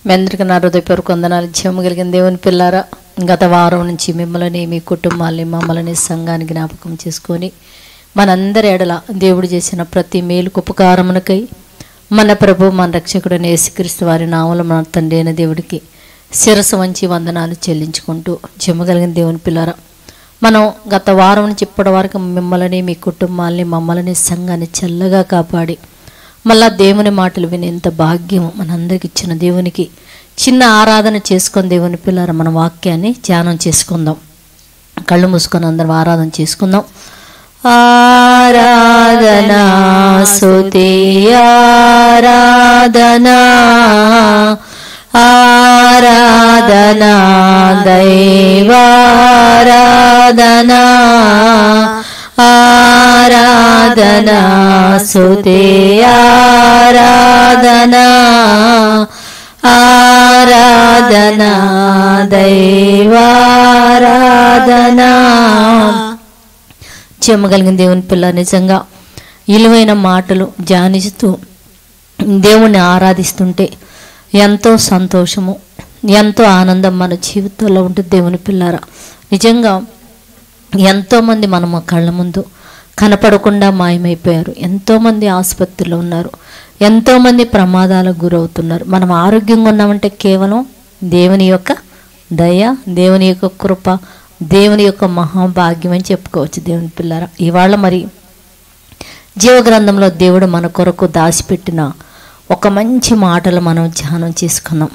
మీ అందరికీ నా హృదయపూర్వక వందనాలు. జీవము కలిగిన దేవుని పిల్లారా, గత వారం నుంచి మిమ్మల్ని, మీ కుటుంబాన్ని, మమ్మల్ని, సంఘాన్ని జ్ఞాపకం చేసుకొని మనందరి ఎడల దేవుడు చేసిన ప్రతి మేలుకు ఉపకారమునకై మన ప్రభు మన రక్షకుడైన యేసుక్రీస్తు వారి నామములో మన తండ్రి అయిన దేవుడికి శిరస్సు వంచి వందనాలు చెల్లించుకుంటూ, జీవము కలిగిన దేవుని పిల్లారా, మనం గత వారం నుంచి ఇప్పటి వరకు మిమ్మల్ని, మీ కుటుంబాన్ని, మమ్మల్ని, సంఘాన్ని చల్లగా కాపాడి మళ్ళా దేవుని మాటలు వినేంత భాగ్యం మనందరికి ఇచ్చిన దేవునికి చిన్న ఆరాధన చేసుకొని దేవుని పిల్లల మన వాక్యాన్ని ధ్యానం చేసుకుందాం. కళ్ళు మూసుకొని అందరం ఆరాధన చేసుకుందాం. ఆరాధనా స్తుతి ఆరాధనా ఆరాధనా దైవారాధనా ఆరాధనా స్తుతి ఆరాధనా ఆరాధనా దైవారాధనా. చెమ్మగలిగిన దేవుని పిల్ల, నిజంగా విలువైన మాటలు ధ్యానిస్తూ దేవుణ్ణి ఆరాధిస్తుంటే ఎంతో సంతోషము, ఎంతో ఆనందం మన జీవితంలో ఉంటుంది. దేవుని పిల్లారా, నిజంగా ఎంతోమంది మన కళ్ళ ముందు కనపడకుండా మాయమైపోయారు. ఎంతోమంది ఆసుపత్రిలో ఉన్నారు, ఎంతోమంది ప్రమాదాలకు గురవుతున్నారు. మనం ఆరోగ్యంగా ఉన్నామంటే కేవలం దేవుని యొక్క దయ, దేవుని యొక్క కృప, దేవుని యొక్క మహాభాగ్యం అని చెప్పుకోవచ్చు. దేవుని పిల్లారా, ఇవాళ మరి జీవగ్రంథంలో దేవుడు మన కొరకు దాచిపెట్టిన ఒక మంచి మాటలు మనం ధ్యానం చేసుకుందాం.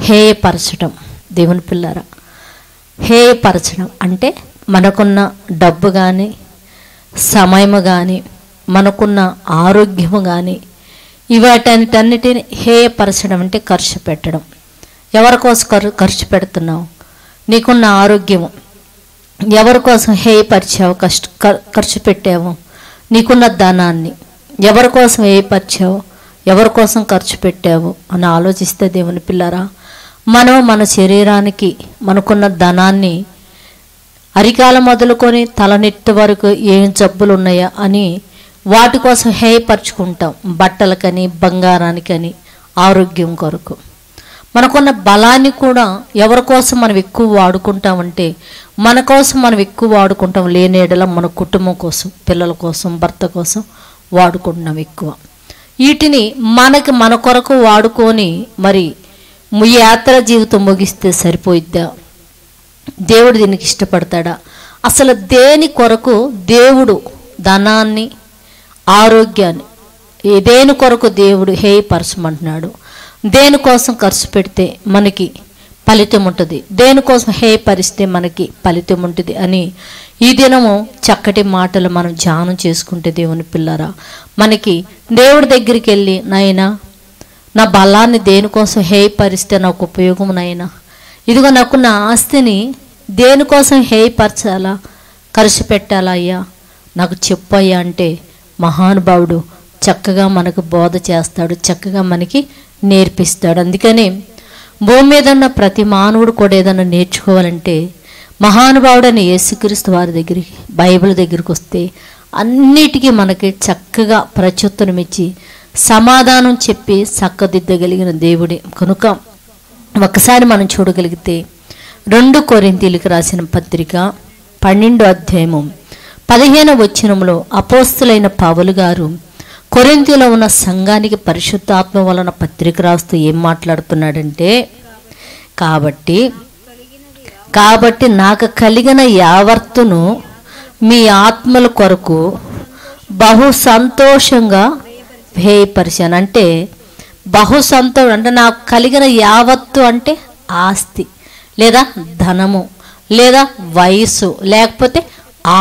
హేయపరచడం. దేవుని పిల్లారా, హేయపరచడం అంటే మనకున్న డబ్బు కానీ, సమయము కానీ, మనకున్న ఆరోగ్యము కానీ, ఇవాటన్నిటిని హేయపరచడం అంటే ఖర్చు పెట్టడం. ఎవరి కోసం ఖర్చు పెడుతున్నావు? నీకున్న ఆరోగ్యము ఎవరి కోసం హేయపరిచావు, ఖర్చు పెట్టావు? నీకున్న ధనాన్ని ఎవరి కోసం హేయపరిచావు, ఎవరి కోసం ఖర్చు పెట్టావు అని ఆలోచిస్తే దేవుని పిల్లరా, మనం మన శరీరానికి మనకున్న ధనాన్ని అరికాల మొదలుకొని తలనెత్తి వరకు ఏం జబ్బులు ఉన్నాయా అని వాటి కోసం హేయపరుచుకుంటాం. బట్టలకని, బంగారానికని, ఆరోగ్యం కొరకు. మనకున్న బలాన్ని కూడా ఎవరి కోసం మనం ఎక్కువ వాడుకుంటామంటే మన కోసం మనం ఎక్కువ వాడుకుంటాం. లేనేడల మన కుటుంబం కోసం, పిల్లల కోసం, భర్త కోసం వాడుకుంటున్నాం ఎక్కువ. వీటిని మన కొరకు వాడుకొని మరి యాత్ర జీవితం ముగిస్తే సరిపోయిద్దా? దేవుడు దీనికి ఇష్టపడతాడా? అసలు దేని కొరకు దేవుడు ధనాన్ని, ఆరోగ్యాన్ని, దేని కొరకు దేవుడు హేయపరచమంటున్నాడు? దేనికోసం ఖర్చు పెడితే మనకి ఫలితం ఉంటుంది, దేనికోసం హేయపరిస్తే మనకి ఫలితం ఉంటుంది అని ఈ దినము చక్కటి మాటలు మనం ధ్యానం చేసుకుంటే దేవుని పిల్లరా, మనకి దేవుడి దగ్గరికి వెళ్ళి, నాయనా నా బలాన్ని దేనికోసం హేయపరిస్తే నాకు ఉపయోగం, నాయనా ఇదిగో నాకున్న ఆస్తిని దేనికోసం హేయపరచాలా, ఖర్చు పెట్టాలా అయ్యా, నాకు చెప్పయ్యా అంటే మహానుభావుడు చక్కగా మనకు బోధ చేస్తాడు, చక్కగా మనకి నేర్పిస్తాడు. అందుకని భూమి మీద ఉన్న ప్రతి మానవుడు కూడా ఏదైనా నేర్చుకోవాలంటే మహానుభావుడని యేసుక్రీస్తు వారి దగ్గరికి, బైబిల్ దగ్గరికి వస్తే అన్నిటికీ మనకి చక్కగా ప్రత్యుత్తరం ఇచ్చి సమాధానం చెప్పి చక్కదిద్దగలిగిన దేవుడే. కనుక ఒకసారి మనం చూడగలిగితే 2 కొరింథీయులకు రాసిన పత్రిక 12వ అధ్యాయము 15వ వచనంలో అపోస్తలులైన పౌలు గారు కొరింథీలో ఉన్న సంఘానికి పరిశుద్ధాత్మ వలన పత్రిక రాస్తూ ఏం మాట్లాడుతున్నాడంటే, కాబట్టి నాకు కలిగిన యావర్తును మీ ఆత్మల కొరకు బహు సంతోషంగా హేయపరిచాను. అంటే బహు సంతోషం అంటే నాకు కలిగిన యావత్తు అంటే ఆస్తి, లేదా ధనము, లేదా వయస్సు, లేకపోతే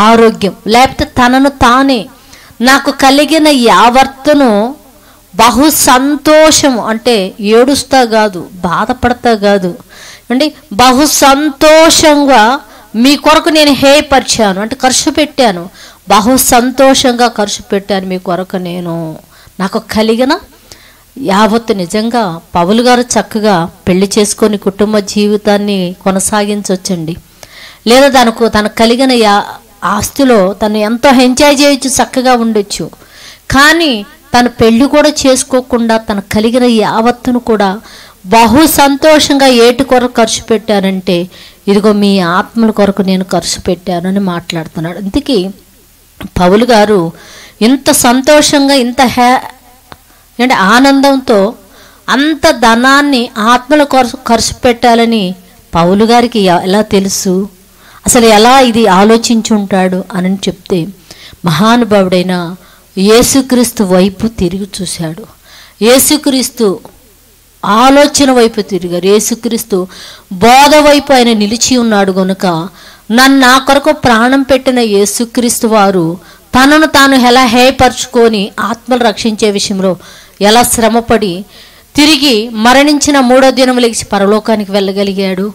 ఆరోగ్యం, లేకపోతే తనను తానే నాకు కలిగిన యావర్తును బహు సంతోషము అంటే ఏడుస్తా కాదు, బాధపడతా కాదు అంటే బహు సంతోషంగా మీ కొరకు నేను హేయపరిచాను అంటే ఖర్చు పెట్టాను, బహు సంతోషంగా ఖర్చు పెట్టాను మీ కొరకు నేను. నాకు కలిగిన యావత్తు. నిజంగా పౌలు గారు చక్కగా పెళ్లి చేసుకొని కుటుంబ జీవితాన్ని కొనసాగించవచ్చండి, లేదా తనకు కలిగిన ఆస్తిలో తను ఎంతో ఎంజాయ్ చేయొచ్చు, చక్కగా ఉండొచ్చు. కానీ తను పెళ్లి కూడా చేసుకోకుండా తన కలిగిన యావత్తును కూడా బహు సంతోషంగా ఏటి కొరకు ఖర్చు పెట్టానంటే ఇదిగో మీ ఆత్మల కొరకు నేను ఖర్చు పెట్టానని మాట్లాడుతున్నాడు. అందుకే పౌలు గారు ఇంత సంతోషంగా ఇంత అంటే ఆనందంతో అంత ధనాన్ని ఆత్మల కొరకు ఖర్చు పెట్టాలని పౌలు గారికి ఎలా తెలుసు, అసలు ఎలా ఇది ఆలోచించి ఉంటాడు అని చెప్తే, మహానుభావుడైన యేసుక్రీస్తు వైపు తిరిగి చూశాడు. యేసుక్రీస్తు ఆలోచన వైపు తిరిగారు. యేసుక్రీస్తు బోధ వైపు ఆయన నిలిచి ఉన్నాడు గనుక నా కొరకు ప్రాణం పెట్టిన యేసుక్రీస్తు వారు తనను తాను ఎలా హేయపరుచుకొని ఆత్మలు రక్షించే విషయంలో ఎలా శ్రమపడి తిరిగి మరణించిన 3వ దినం లేచి పరలోకానికి వెళ్ళగలిగాడు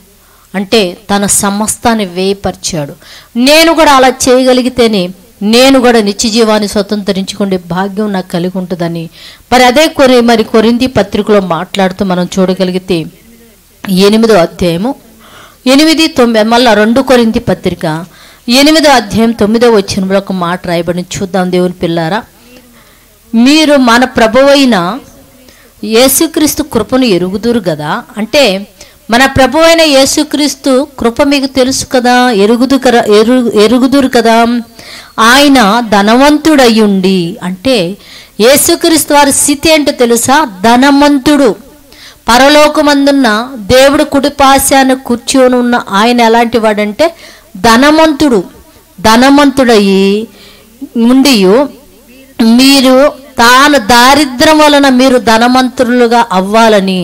అంటే తన సమస్తాన్ని వేయపరిచాడు. నేను కూడా అలా చేయగలిగితేనే నేను కూడా నిత్య జీవాన్ని స్వతంత్రించుకునే భాగ్యం నాకు కలిగి ఉంటుందని మరి అదే కొరింథీ పత్రికలో మాట్లాడుతూ మనం చూడగలిగితే 8వ అధ్యాయము 8-9 మళ్ళా 2 కొరింథీ పత్రిక 8వ అధ్యాయం 9వ వచనంలో ఒక మాట రాయబడి చూద్దాం. దేవుని పిల్లారా, మీరు మన ప్రభువైన యేసుక్రీస్తు కృపను ఎరుగుదురు కదా. అంటే మన ప్రభువైన యేసుక్రీస్తు కృప మీకు తెలుసు కదా, ఎరుగుదురు కదా. ఆయన ధనవంతుడయ్యుండి, అంటే యేసుక్రీస్తు వారి స్థితి ఏంటో తెలుసా? ధనవంతుడు. పరలోకమందున్న దేవుడు కుడిపాశాన్ని కూర్చొని ఉన్న ఆయన ఎలాంటి వాడంటే ధనవంతుడయ్యి ఉండి మీరు తాను దారిద్ర్యం వలన మీరు ధనవంతులుగా అవ్వాలని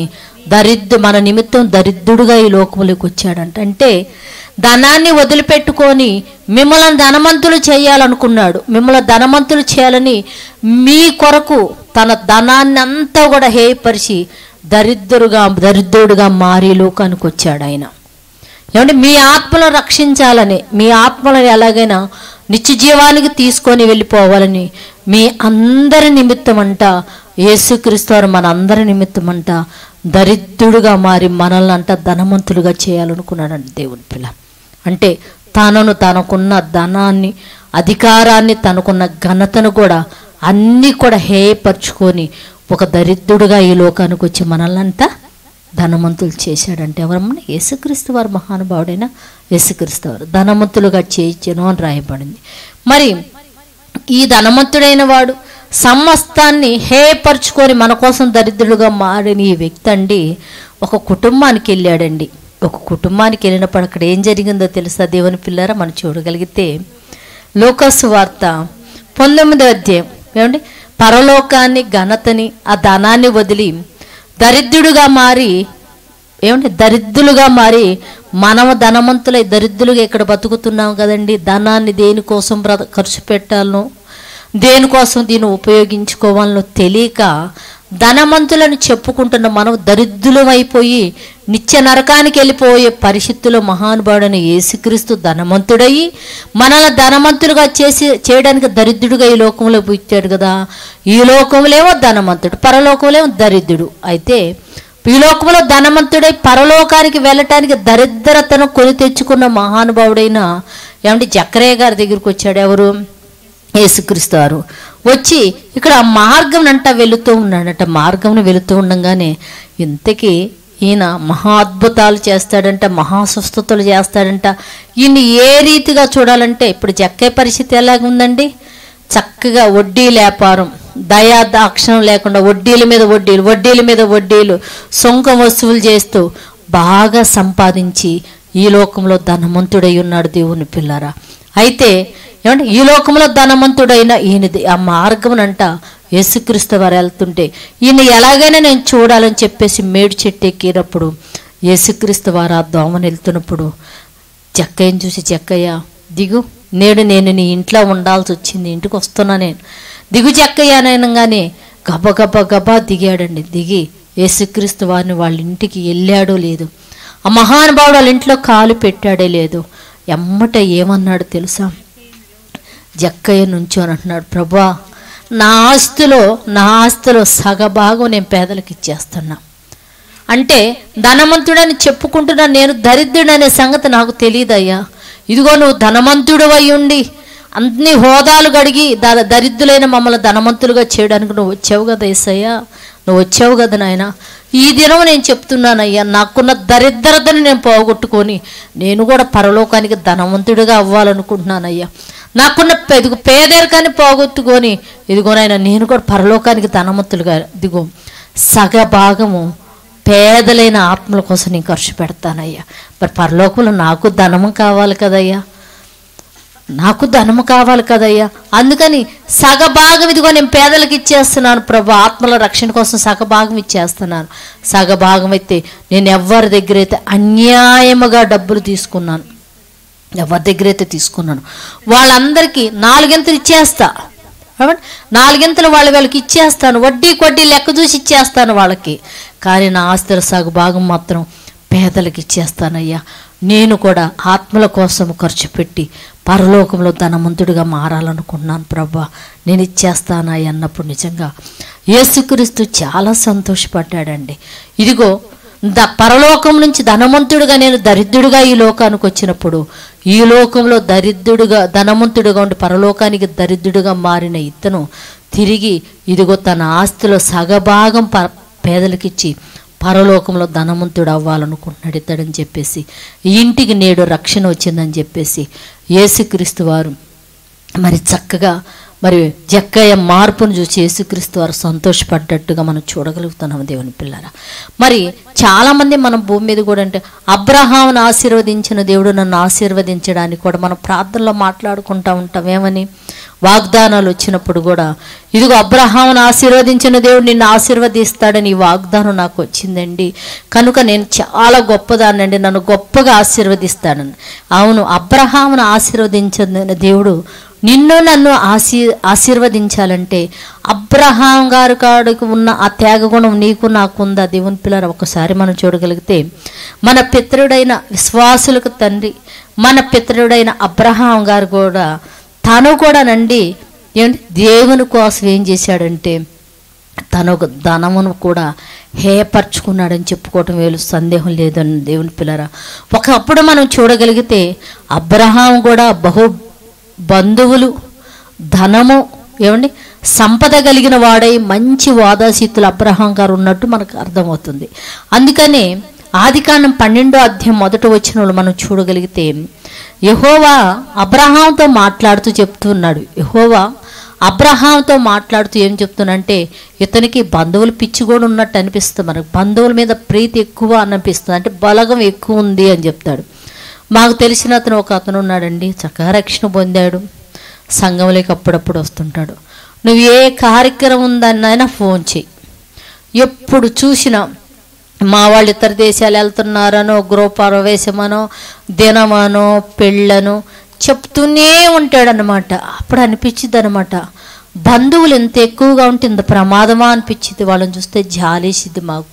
మన నిమిత్తం దరిద్రుడుగా ఈ లోకములోకి వచ్చాడంట. అంటే ధనాన్ని వదిలిపెట్టుకొని మిమ్మల్ని ధనవంతులు చేయాలనుకున్నాడు. మిమ్మల్ని ధనవంతులు చేయాలని మీ కొరకు తన ధనాన్ని అంతా కూడా హేయపరిచి దరిద్రుడుగా మారి లోకానికి వచ్చాడు ఆయన. ఏమంటే మీ ఆత్మలను రక్షించాలని, మీ ఆత్మలను ఎలాగైనా నిత్య జీవానికి తీసుకొని వెళ్ళిపోవాలని మీ అందరి నిమిత్తం అంట యేసుక్రీస్తు వారు మన అందరి నిమిత్తం అంట దరిద్రుడుగా మారి మనల్ని అంట ధనవంతులుగా చేయాలనుకున్నాడండి దేవుని పిల్ల. అంటే తనకున్న ధనాన్ని, అధికారాన్ని, తనకున్న ఘనతను కూడా అన్నీ కూడా హేయపరుచుకొని ఒక దరిద్రుడుగా ఈ లోకానికి వచ్చి మనల్ని అంతా ధనవంతులు చేశాడంటే ఎవరమ్మా? యేసుక్రీస్తు వారు, మహానుభావుడైన యేసుక్రీస్తు వారు ధనవంతులుగా చేయించను అని రాయబడింది. మరి ఈ ధనవంతుడైన వాడు సమస్తాన్ని హేయపరుచుకొని మన కోసం దరిద్రుడుగా మారిన ఈ వ్యక్తి అండి ఒక కుటుంబానికి వెళ్ళాడండి. ఒక కుటుంబానికి వెళ్ళినప్పుడు అక్కడ ఏం జరిగిందో తెలుసా దేవుని పిల్లారా? మనం చూడగలిగితే లూకాసు వార్త 19వ అధ్యాయం ఏమండి, పరలోకాన్ని, ఘనతని, ఆ ధనాన్ని వదిలి దరిద్రుడుగా మారి, ఏమంటే దరిద్రులుగా మారి మనము ధనవంతులై దరిద్రులుగా ఇక్కడ బతుకుతున్నాం కదండి. ధనాన్ని దేనికోసం ఖర్చు పెట్టాలనో, దేనికోసం దీన్ని ఉపయోగించుకోవాలనో తెలియక ధనవంతులను చెప్పుకుంటున్న మనం దరిద్రులమైపోయి నిత్య నరకానికి వెళ్ళిపోయే పరిస్థితుల్లో మహానుభావుడైన యేసుక్రీస్తు ధనవంతుడయ్యి మనల్ని ధనవంతులుగా చేయడానికి దరిద్రుడుగా ఈ లోకంలో పుట్టాడు కదా. ఈ లోకంలోమో ధనవంతుడు, పరలోకంలో దరిద్రుడు. అయితే ఈ లోకంలో ధనవంతుడై పరలోకానికి వెళ్ళటానికి దరిద్రతను కొని తెచ్చుకున్న మహానుభావుడైన ఏమంటే జక్కరయ్య గారి దగ్గరికి వచ్చాడు. ఎవరు? యేసుక్రీస్తు వారు వచ్చి ఇక్కడ మార్గం అంట వెళుతూ ఉన్నాడట. మార్గంను వెళుతూ ఉండగానే ఇంతకీ ఈయన మహా అద్భుతాలు చేస్తాడంట, మహాస్వస్థతలు చేస్తాడంట. ఈయన్ని ఏ రీతిగా చూడాలంటే ఇప్పుడు జక్కయ్య పరిస్థితి ఎలాగుందండి? చక్కగా వడ్డీ వ్యాపారం, దయా దాక్షణం లేకుండా వడ్డీల మీద వడ్డీలు సొంకం వసూలు చేస్తూ బాగా సంపాదించి ఈ లోకంలో ధనవంతుడై ఉన్నాడు దేవుని పిల్లారా. అయితే ఏమంటే ఈ లోకంలో ధనవంతుడైన ఈయనది ఆ మార్గమునంట యేసుక్రీస్తు వారు వెళ్తుంటే ఈయన ఎలాగైనా నేను చూడాలని చెప్పేసి మేడు చెట్టు ఎక్కినప్పుడు యేసుక్రీస్తు వారు ఆ దోమను వెళ్తున్నప్పుడు జక్కయ్యని చూసి, జక్కయ్య దిగు, నేడు నేను నీ ఇంట్లో ఉండాల్సి వచ్చింది, ఇంటికి వస్తున్నా నేను, దిగు జక్కయ్య అనగానే గబా దిగాడండి. దిగి యేసుక్రీస్తు వారిని వాళ్ళ ఇంటికి వెళ్ళాడో లేదు, ఆ మహానుభావుడు వాళ్ళ ఇంట్లో కాలు పెట్టాడే లేదు. ఎమ్మట ఏమన్నాడు తెలుసా? జక్కయ్య నుంచోని అంటున్నాడు, ప్రభా నా ఆస్తిలో సగభాగం నేను పేదలకు ఇచ్చేస్తున్నా. అంటే ధనవంతుడని చెప్పుకుంటున్నా నేను దరిద్రుడనే సంగతి నాకు తెలియదయ్యా. ఇదిగో నువ్వు ధనవంతుడు అయి ఉండి అన్ని హోదాలు గడిగి దరిద్రులైన మమ్మల్ని ధనవంతులుగా చేయడానికి నువ్వు వచ్చావు కదా యేసయ్యా, నువ్వు వచ్చావు కదా నాయన. ఈ దినం నేను చెప్తున్నానయ్యా, నాకున్న దరిద్రతని నేను పోగొట్టుకొని నేను కూడా పరలోకానికి ధనవంతుడిగా అవ్వాలనుకుంటున్నానయ్యా. నాకున్న పేదరికాన్ని పోగొట్టుకొని ఇదిగోనైనా నేను కూడా పరలోకానికి ధనవంతులుగా ఇదిగో సగభాగము పేదలైన ఆత్మల కోసం నేను ఖర్చు పెడతానయ్యా. మరి పరలోకంలో నాకు ధనము కావాలి కదయ్యా, నాకు ధనము కావాలి కదయ్యా. అందుకని సగభాగం ఇదిగో నేను పేదలకు ఇచ్చేస్తున్నాను ప్రభు, ఆత్మల రక్షణ కోసం సగభాగం ఇచ్చేస్తున్నాను. సగభాగం అయితే నేను ఎవరి దగ్గర అయితే అన్యాయముగా డబ్బులు తీసుకున్నాను, ఎవరి దగ్గర అయితే తీసుకున్నాను వాళ్ళందరికీ 4 ఇచ్చేస్తా. 4 వాళ్ళకి ఇచ్చేస్తాను, వడ్డీ లెక్క చూసి ఇచ్చేస్తాను వాళ్ళకి. కానీ నా ఆస్తుల సగభాగం మాత్రం పేదలకు ఇచ్చేస్తానయ్యా. నేను కూడా ఆత్మల కోసం ఖర్చు పెట్టి పరలోకంలో ధనవంతుడిగా మారాలనుకున్నాను ప్రభా, నేను ఇచ్చేస్తానయ్యా అన్నప్పుడు నిజంగా యేసుక్రీస్తు చాలా సంతోషపడ్డాడండి. ఇదిగో పరలోకం నుంచి ధనవంతుడిగా నేను దరిద్రుడిగా ఈ లోకానికి వచ్చినప్పుడు, ఈ లోకంలో ధనవంతుడిగా ఉండి పరలోకానికి దరిద్రుడిగా మారిన ఇతను తిరిగి ఇదిగో తన ఆస్తిలో సగభాగం పేదలకిచ్చి పరలోకంలో ధనవంతుడు అవ్వాలనుకుంటున్నాడు ఇతడని చెప్పేసి, ఇంటికి నేడు రక్షణ వచ్చిందని చెప్పేసి యేసుక్రీస్తు వారు మరి చక్కగా మరి జక్కయ్య మార్పును చూసి యేసుక్రీస్తు వారు సంతోషపడ్డట్టుగా మనం చూడగలుగుతున్నాము దేవుని పిల్లరా. మరి చాలామంది మనం భూమి మీద కూడా అంటే అబ్రహామును ఆశీర్వదించిన దేవుడు నన్ను ఆశీర్వదించడానికి కూడా మనం ప్రార్థనలో మాట్లాడుకుంటూ ఉంటాం. ఏమని? వాగ్దానాలు వచ్చినప్పుడు కూడా ఇదిగో అబ్రహామును ఆశీర్వదించిన దేవుడు నిన్ను ఆశీర్వదిస్తాడని ఈ వాగ్దానం నాకు వచ్చిందండి, కనుక నేను చాలా గొప్పదానండి, నన్ను గొప్పగా ఆశీర్వదిస్తాడని. అవును, అబ్రహామును ఆశీర్వదించిన దేవుడు నన్ను ఆశీర్వదించాలంటే అబ్రహాం గారి కాడికి ఉన్న ఆ త్యాగగుణం నీకు నాకు ఉందా దేవుని పిల్లరా? ఒకసారి మనం చూడగలిగితే మన పితరుడైన విశ్వాసులకు తండ్రి, మన పితరుడైన అబ్రహాం గారు కూడా తను కూడానండి ఏమంటే దేవుని కోసం ఏం చేశాడంటే తను ధనమును కూడా హేయపరుచుకున్నాడని చెప్పుకోవటం వేలు సందేహం లేదని దేవుని పిల్లరా. ఒకప్పుడు మనం చూడగలిగితే అబ్రహాం కూడా బంధువులు, ధనము ఏమండి సంపద కలిగిన వాడై మంచి వాదాశీతులు అబ్రహాం గారు ఉన్నట్టు మనకు అర్థమవుతుంది. అందుకనే ఆదికాండం 12వ అధ్యాయం 1వ వచనంలో మనం చూడగలిగితే యెహోవా అబ్రహాంతో మాట్లాడుతూ చెప్తున్నాడు. యెహోవా అబ్రహాంతో మాట్లాడుతూ ఏం చెప్తున్నాడంటే ఇతనికి బంధువులు పిచ్చి కూడా ఉన్నట్టు అనిపిస్తుంది, మనకు బంధువుల మీద ప్రీతి ఎక్కువ అనిపిస్తుంది, అంటే బలగం ఎక్కువ ఉంది అని చెప్తాడు. మాకు తెలిసిన ఒక అతను ఉన్నాడండి, చక్కగా రక్షణ పొందాడు, సంఘంలోకి అప్పుడప్పుడు వస్తుంటాడు. నువ్వు ఏ కార్యక్రమం ఉందన్నైనా ఫోన్ చేయి, ఎప్పుడు చూసినా మా వాళ్ళు ఇతర దేశాలు వెళ్తున్నారనో గృహప్రవేశమనో దినమనో పెళ్ళనో చెప్తూనే ఉంటాడనమాట. అప్పుడు అనిపించింది అనమాట, బంధువులు ఎంత ఎక్కువగా ఉంటే ఇంత ప్రమాదమా అనిపించింది. వాళ్ళని చూస్తే జాలేసిద్ది మాకు.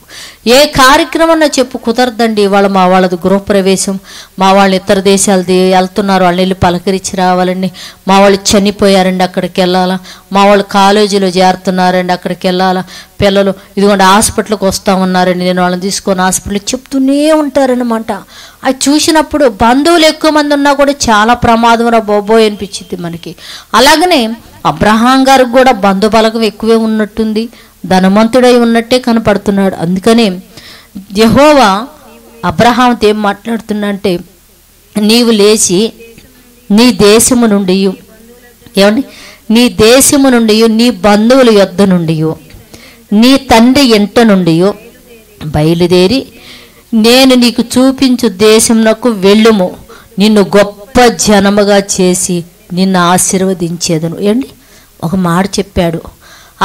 ఏ కార్యక్రమన్నా చెప్పు కుదరదండి, మా వాళ్ళది గృహప్రవేశం, మా వాళ్ళు ఇతర దేశాలది వెళ్తున్నారు, వాళ్ళని వెళ్ళి పలకరించి రావాలండి, మా వాళ్ళు చనిపోయారండి అక్కడికి వెళ్ళాలా, మా వాళ్ళు కాలేజీలో చేరుతున్నారండి అక్కడికి వెళ్ళాలా, పిల్లలు ఇదిగోండి హాస్పిటల్కి వస్తూ ఉన్నారండి, నేను వాళ్ళని తీసుకొని హాస్పిటల్కి చెప్తూనే ఉంటారనమాట. అది చూసినప్పుడు బంధువులు ఎక్కువ మంది ఉన్నా కూడా చాలా ప్రమాదం రా బొబ్బోయ్ అనిపించింది మనకి. అలాగనే అబ్రహాం గారికి కూడా బంధుబలకం ఎక్కువే ఉన్నట్టుంది, ధనవంతుడై ఉన్నట్టే కనపడుతున్నాడు. అందుకనే యెహోవా అబ్రహాంతో ఏం మాట్లాడుతున్నా అంటే నీవు లేచి నీ దేశము నుండి ఏమండి నీ దేశము నుండి నీ బంధువుల యొద్ద నుండి నీ తండ్రి ఇంట నుండి బయలుదేరి నేను నీకు చూపించు దేశమునకు వెళ్ళుము, నిన్ను గొప్ప జనముగా చేసి నిన్ను ఆశీర్వదించేదను. ఏంటి ఒక మాట చెప్పాడు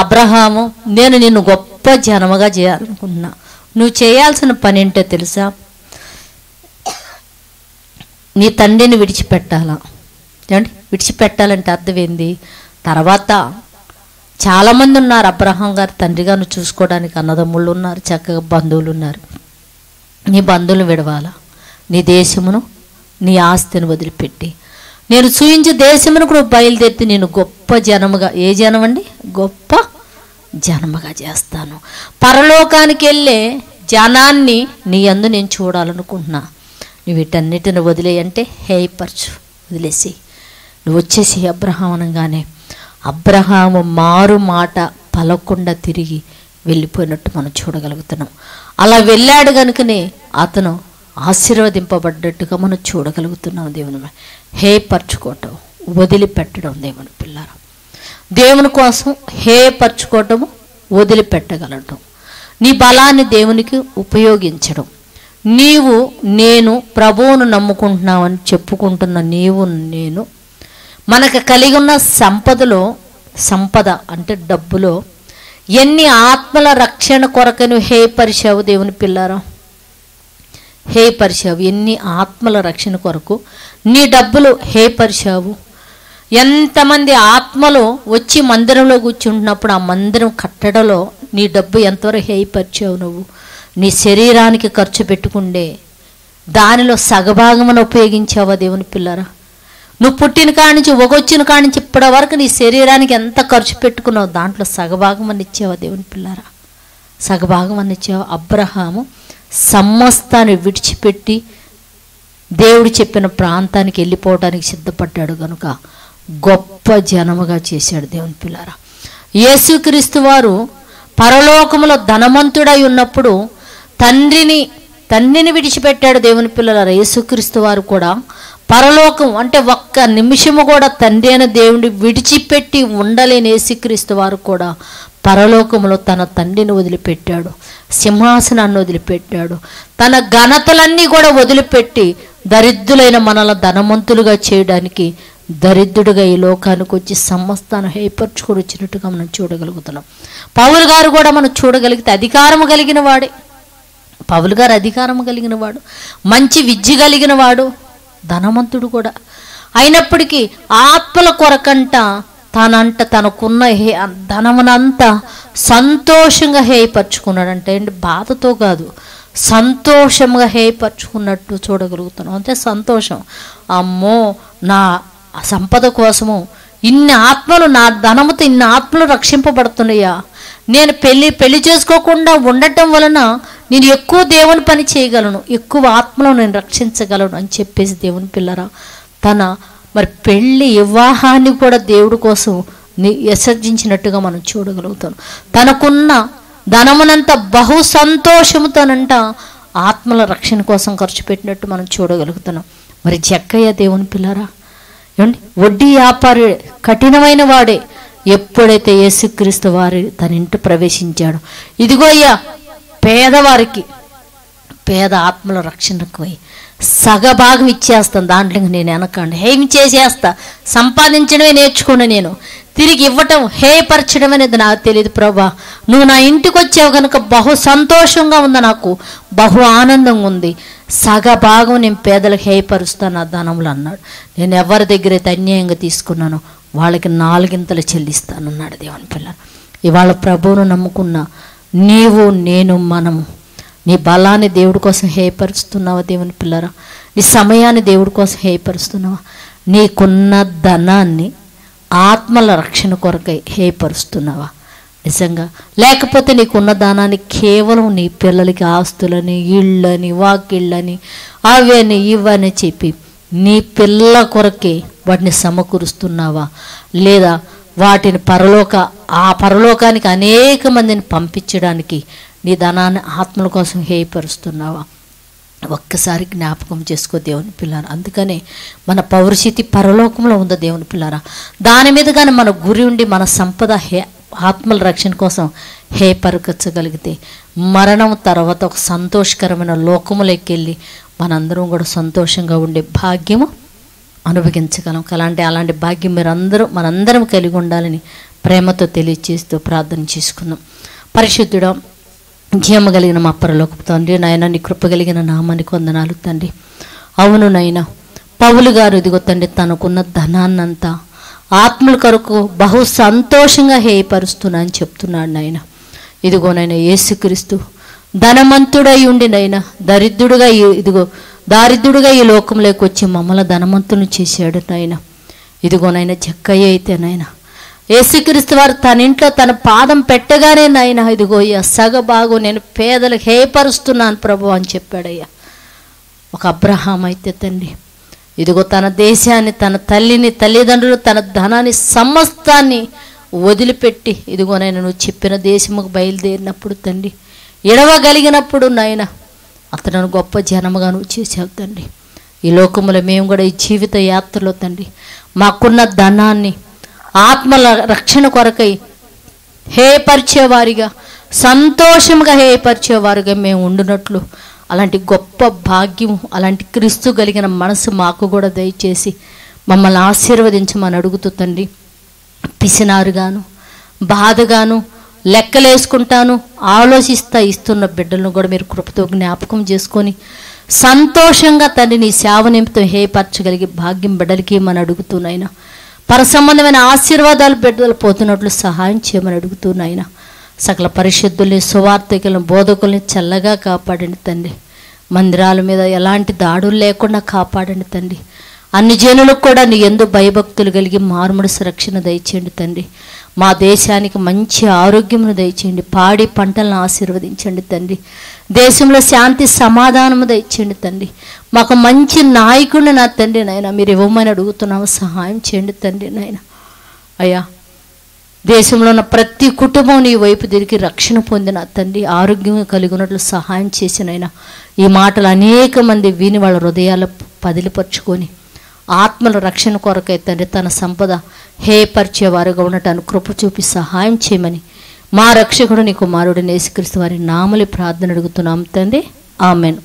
అబ్రహాము, నేను నిన్ను గొప్ప జనముగా చేయాలనుకున్నా. నువ్వు చేయాల్సిన పని ఏంటో తెలుసా? నీ తండ్రిని విడిచిపెట్టాలా. ఏమండి విడిచిపెట్టాలంటే అర్థం ఏంది? తర్వాత చాలామంది ఉన్నారు అబ్రహాం గారు తండ్రి గారిని చూసుకోవడానికి, అన్నదమ్ముళ్ళు ఉన్నారు, చక్కగా బంధువులు ఉన్నారు. నీ బంధువులు విడవాలా, నీ దేశమును నీ ఆస్తిని వదిలిపెట్టి నేను చూయించే దేశమును కూడా బయలుదేరితే నేను గొప్ప జనముగా, ఏ జనం అండి? గొప్ప జనముగా చేస్తాను. పరలోకానికి వెళ్ళే జనాన్ని నీ యందు నేను చూడాలనుకుంటున్నా. నువ్వు వీటన్నిటిని వదిలేయంటే హేయపరచు, వదిలేసి నువ్వు వచ్చేసి అబ్రహాం అనగానే అబ్రహాము మారు మాట పలకుండా తిరిగి వెళ్ళిపోయినట్టు మనం చూడగలుగుతున్నాం. అలా వెళ్ళాడు కనుకనే అతను ఆశీర్వదింపబడ్డట్టుగా మనం చూడగలుగుతున్నాం. దేవుని హేయపరచుకోవటం, వదిలిపెట్టడం. దేవుని పిల్లారా, దేవుని కోసం హేయపరచుకోవటము, వదిలిపెట్టగలటం, నీ బలాన్ని దేవునికి ఉపయోగించడం. నీవు నేను ప్రభువును నమ్ముకుంటున్నావని చెప్పుకుంటున్న నీవు నేను మనకు కలిగి ఉన్న సంపద అంటే డబ్బులో ఎన్ని ఆత్మల రక్షణ కొరకను హేయపరిచావు దేవుని పిల్లారా, హేయపరిచావు. ఎన్ని ఆత్మల రక్షణ కొరకు నీ డబ్బులు హేయపరిచావు. ఎంతమంది ఆత్మలు వచ్చి మందిరంలో కూర్చుంటున్నప్పుడు ఆ మందిరం కట్టడలో నీ డబ్బు ఎంతవరకు హేయపరిచావు. నువ్వు నీ శరీరానికి ఖర్చు పెట్టుకుండే దానిలో సగభాగమును ఉపయోగించావా దేవుని పిల్లరా? నువ్వు పుట్టిన కాడి నుంచి ఒగొచ్చిన కాడి నుంచి ఇప్పటి వరకు నీ శరీరానికి ఎంత ఖర్చు పెట్టుకున్నావు, దాంట్లో సగభాగం అని ఇచ్చావా దేవుని పిల్లరా? సగభాగం అని ఇచ్చావా? అబ్రహాము సమస్తాన్ని విడిచిపెట్టి దేవుడు చెప్పిన ప్రాంతానికి వెళ్ళిపోవడానికి సిద్ధపడ్డాడు కనుక గొప్ప జనముగా చేశాడు దేవుని పిల్లారా. యేసుక్రీస్తు వారు పరలోకములో ధనవంతుడై ఉన్నప్పుడు తండ్రిని విడిచిపెట్టాడు దేవుని పిల్లలారా. యేసుక్రీస్తు వారు కూడా పరలోకం అంటే ఒక్క నిమిషము కూడా తండ్రి అయిన దేవుడిని విడిచిపెట్టి ఉండలేని యేసుక్రీస్తు వారు కూడా పరలోకంలో తన తండ్రిని వదిలిపెట్టాడు, సింహాసనాన్ని వదిలిపెట్టాడు, తన ఘనతలన్నీ కూడా వదిలిపెట్టి దరిద్రులైన మనల్ని ధనవంతులుగా చేయడానికి దరిద్రుడిగా ఈ లోకానికి వచ్చి సమస్తాన్ని హేయపరచుకొని వచ్చినట్టుగా మనం చూడగలుగుతున్నాం. పౌలు గారు కూడా మనం చూడగలిగితే అధికారము కలిగిన వాడే. పౌలు గారు అధికారము కలిగిన వాడు, మంచి విద్య కలిగిన వాడు, ధనవంతుడు కూడా అయినప్పటికీ ఆత్మల కొరకంట తనకున్న ధనమునంతా సంతోషంగా హేయపరచుకున్నాడంటే అండి, బాధతో కాదు, సంతోషంగా హేయపరచుకున్నట్టు చూడగలుగుతున్నాం. అంటే సంతోషం, అమ్మో నా సంపద కోసము ఇన్ని ఆత్మలు, నా ధనముతో ఇన్ని ఆత్మలు రక్షింపబడుతున్నాయా, నేను పెళ్లి చేసుకోకుండా ఉండటం వలన నేను ఎక్కువ దేవుని పని చేయగలను, ఎక్కువ ఆత్మలను నేను రక్షించగలను అని చెప్పేసి దేవుని పిల్లరా మరి పెళ్లి వివాహాన్ని కూడా దేవుడి కోసం విసర్జించినట్టుగా మనం చూడగలుగుతాం. తనకున్న ధనమునంత బహు సంతోషముతోనంట ఆత్మల రక్షణ కోసం ఖర్చు పెట్టినట్టు మనం చూడగలుగుతున్నాం. మరి జక్కయ్య దేవుని పిల్లరా ఏమండి, వడ్డీ వ్యాపారి, కఠినమైన వాడే. ఎప్పుడైతే యేసుక్రీస్తు వారి తన ఇంటి ప్రవేశించాడో, ఇదిగో అయ్యా పేదవారికి, పేద ఆత్మల రక్షణకు సగభాగం ఇచ్చేస్తాను, దాంట్లో నేను వెనకండి ఏమి చేసేస్తా, సంపాదించడమే నేర్చుకున్నా, నేను తిరిగి ఇవ్వటం హేయపరచడం అనేది నాకు తెలియదు ప్రభా, నువ్వు నా ఇంటికి వచ్చావు కనుక బహు సంతోషంగా ఉంది, నాకు బహు ఆనందంగా ఉంది, సగభాగం నేను పేదలకు హేయపరుస్తాను నా ధనంలో అన్నాడు. నేను ఎవరి దగ్గర అయితే అన్యాయంగా తీసుకున్నానో వాళ్ళకి 4 చెల్లిస్తానన్నాడు దేవుని పిల్ల. ఇవాళ ప్రభువును నమ్ముకున్న నీవు నేను మనము నీ బలాన్ని దేవుడి కోసం హేయపరుస్తున్నావా దేవుని పిల్లరా? నీ సమయాన్ని దేవుడి కోసం హేయపరుస్తున్నావా? నీకున్న ధనాన్ని ఆత్మల రక్షణ కొరకై హేయపరుస్తున్నావా నిజంగా? లేకపోతే నీకున్న ధనాన్ని కేవలం నీ పిల్లలకి ఆస్తులని, ఇళ్ళని, వాకిళ్ళని, అవని ఇవని చెప్పి నీ పిల్లల కొరకే వాటిని సమకూరుస్తున్నావా? లేదా వాటిని పరలోకానికి అనేక మందిని పంపించడానికి నీ ధనాన్ని ఆత్మల కోసం హేయపరుస్తున్నావా? ఒక్కసారి జ్ఞాపకం చేసుకో దేవుని పిల్లారా. అందుకనే మన పౌరుషితి పరలోకంలో ఉందో దేవుని పిల్లారా. దాని మీద కానీ మన గురి ఉండి మన సంపద ఆత్మల రక్షణ కోసం హేయపరచగలిగితే మరణం తర్వాత ఒక సంతోషకరమైన లోకములోకి వెళ్ళి మనందరం కూడా సంతోషంగా ఉండే భాగ్యము అనుభవించగలం. అలాంటి భాగ్యం మనందరం కలిగి ఉండాలని ప్రేమతో తెలియచేస్తూ ప్రార్థన చేసుకుందాం. పరిశుద్ధుడా, జీవము కలిగిన మా పరలోకపు తండ్రి, నాయన నీ కృప కలిగిన నామానికి వందనాలు తండ్రి. అవును నాయన, పౌలు గారు ఇదిగో తండ్రి తనకున్న ధనాన్నంతా ఆత్మల కొరకు బహు సంతోషంగా హేయపరుస్తున్నా అని చెప్తున్నాడు నాయన. ఇదిగో నాయన యేసుక్రీస్తు ధనవంతుడై ఉండి నాయన దారిద్రుడుగా ఈ లోకంలోకి వచ్చి మమ్మల్ని ధనవంతులను చేశాడు నాయన. ఇదిగో నాయన జక్కయ్య అయితే నాయన యేసుక్రీస్తు వారు తన ఇంట్లో తన పాదం పెట్టగానే నాయన ఇదిగో అయ్యా సగభాగం నేను పేదలకు హేయపరుస్తున్నాను ప్రభు అని చెప్పాడయ్యా. ఒక అబ్రహాం అయితే తండ్రి ఇదిగో తన దేశాన్ని, తన తల్లిని, తల్లిదండ్రులు, తన ధనాన్ని, సమస్తాన్ని వదిలిపెట్టి ఇదిగోనైనా నువ్వు చెప్పిన దేశముకు బయలుదేరినప్పుడు తండ్రి, ఎడవగలిగినప్పుడు నాయన అతను గొప్ప జనముగా నువ్వు చేసావు తండ్రి. ఈ లోకములో మేము కూడా ఈ జీవిత యాత్రలో తండ్రి మాకున్న ధనాన్ని ఆత్మల రక్షణ కొరకై హేయపరిచేవారిగా, సంతోషంగా హేయపరిచేవారుగా మేము ఉండునట్లు అలాంటి గొప్ప భాగ్యం, అలాంటి క్రీస్తు కలిగిన మనసు మాకు కూడా దయచేసి మమ్మల్ని ఆశీర్వదించమని అడుగుతూ తండ్రి, పిసినారుగాను, బాధగాను, లెక్కలేసుకుంటాను, ఆలోచిస్తా ఇస్తున్న బిడ్డలను కూడా మీరు కృపతో జ్ఞాపకం చేసుకొని సంతోషంగా తండ్రి నీ సేవ నిమిత్తం హేయపరచగలిగే భాగ్యం బిడ్డలకి ఏమని అడుగుతున్నాయినా, పరసంబంధమైన ఆశీర్వాదాలు బిడ్డలు పోతున్నట్లు సహాయం చేయమని అడుగుతున్నాయినా, సకల పరిశుద్ధుల్ని, సువార్థికులను, బోధకుల్ని చల్లగా కాపాడండి తండ్రి. మందిరాల మీద ఎలాంటి దాడులు లేకుండా కాపాడండి తండ్రి. అన్ని జనులకు కూడా నీ యందు భయభక్తులు కలిగి మారుమనసు రక్షణ దయచేయండి తండ్రి. మా దేశానికి మంచి ఆరోగ్యమును దయచేయండి. పాడి పంటలను ఆశీర్వదించండి తండ్రి. దేశంలో శాంతి సమాధానము దయచేయండి తండ్రి. మాకు మంచి నాయకుడిని నా తండ్రి నాయన మీరు ఇవ్వమని అడుగుతున్నాము. సహాయం చేయండి తండ్రి నాయన. అయ్యా, దేశంలో ఉన్న ప్రతి కుటుంబం నీ వైపు తిరిగి రక్షణ పొందిన తండ్రి, ఆరోగ్యం కలిగి ఉన్నట్లు సహాయం చేసినైనా ఈ మాటలు అనేక మంది విని వాళ్ళ హృదయాలు పదిలిపరుచుకొని ఆత్మల రక్షణ కొరకై తండ్రి తన సంపద హేయపరిచేవారుగా ఉండటానికి కృప చూపి సహాయం చేయమని మా రక్షకుడు నీ కుమారుడు యేసుక్రీస్తు వారి నామములో ప్రార్థన అడుగుతున్నాం తండ్రి. ఆమేన్.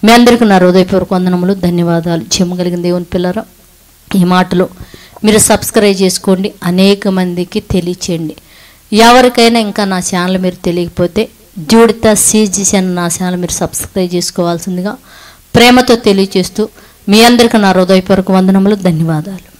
మీ అందరికీ నా హృదయపూర్వక వందనములు, ధన్యవాదాలు. చెమ్మగలిగిన దేవుని పిల్లరా, ఈ మాటలు మీరు సబ్స్క్రైబ్ చేసుకోండి, అనేక మందికి తెలియచేయండి. ఎవరికైనా ఇంకా నా ఛానల్ మీరు తెలియకపోతే జూడిత CGC అన్న నా ఛానల్ మీరు సబ్స్క్రైబ్ చేసుకోవాల్సిందిగా ప్రేమతో తెలియచేస్తూ మీ అందరికీ నా హృదయపూర్వక వందనములు, ధన్యవాదాలు.